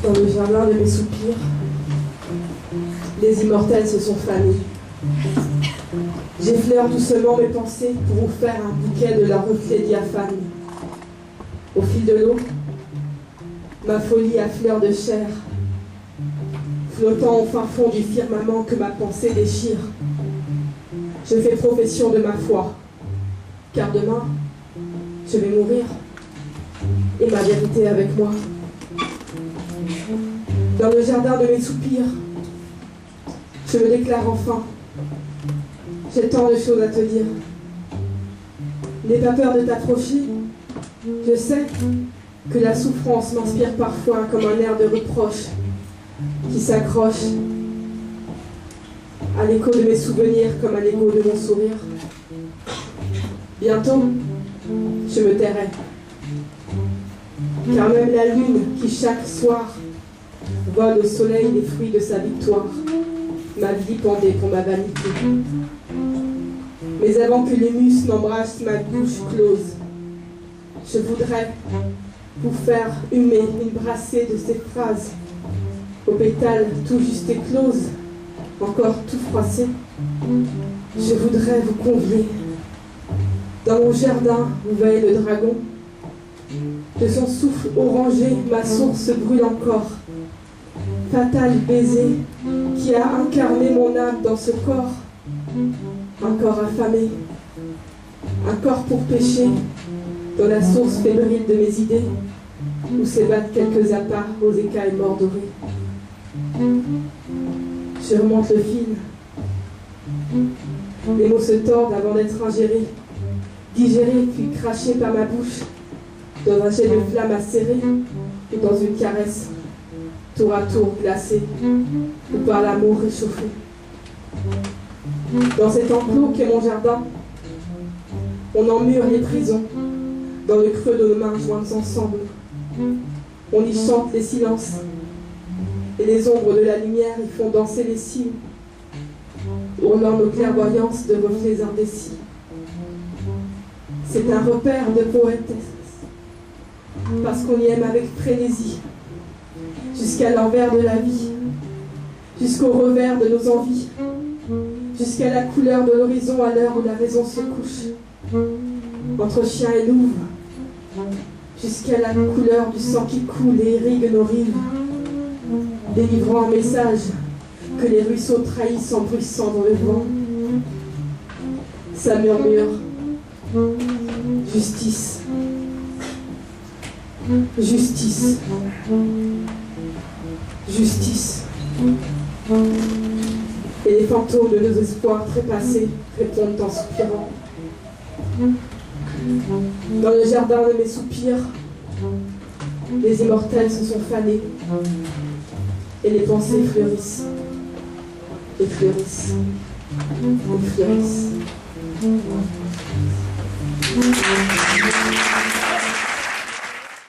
Dans le jardin de mes soupirs, les immortels se sont fanés. J'effleure doucement mes pensées pour vous faire un bouquet de leurs reflets diaphanes. Au fil de l'eau, ma folie à fleur de chair, flottant au fin fond du firmament que ma pensée déchire. Je fais profession de ma foi, car demain, je vais mourir, et ma vérité avec moi. Dans le jardin de mes soupirs, je me déclare enfin. J'ai tant de choses à te dire. N'aie pas peur de t'approcher. Je sais que la souffrance m'inspire parfois comme un air de reproche qui s'accroche à l'écho de mes souvenirs comme à l'écho de mon sourire. Bientôt, je me tairai. Car même la lune qui chaque soir vole au soleil les fruits de sa victoire m'a vilipendé pour ma vanité. Mais avant que les muscles n'embrassent ma bouche close, je voudrais vous faire humer une brassée de ces phrases aux pétales tout juste écloses, encore tout froissées. Je voudrais vous convier. Dans mon jardin où veille le dragon. De son souffle orangé, ma source brûle encore. Fatal baiser qui a incarné mon âme dans ce corps. Un corps affamé, un corps pour pécher, dans la source fébrile de mes idées, où s'ébattent quelques appâts aux écailles mordorées. Je remonte le fil. Les mots se tordent avant d'être ingérés, digérés puis crachés par ma bouche, dans un jet de flamme acéré ou dans une caresse, tour à tour glacée, ou par l'amour réchauffé. Dans cet enclos qu'est mon jardin, on emmure les prisons, dans le creux de nos mains jointes ensemble. On y chante les silences, et les ombres de la lumière y font danser les cimes, hurlant nos clairvoyances de reflets indécis. C'est un repère de poétesse, parce qu'on y aime avec frénésie, jusqu'à l'envers de la vie, jusqu'au revers de nos envies, jusqu'à la couleur de l'horizon à l'heure où la raison se couche, entre chien et louve, jusqu'à la couleur du sang qui coule et irrigue nos rives, délivrant un message que les ruisseaux trahissent en bruissant dans le vent. Ça murmure justice, justice, justice. Et les fantômes de nos espoirs trépassés répondent en soupirant. Dans le jardin de mes soupirs, les immortels se sont fanés et les pensées fleurissent et fleurissent et fleurissent.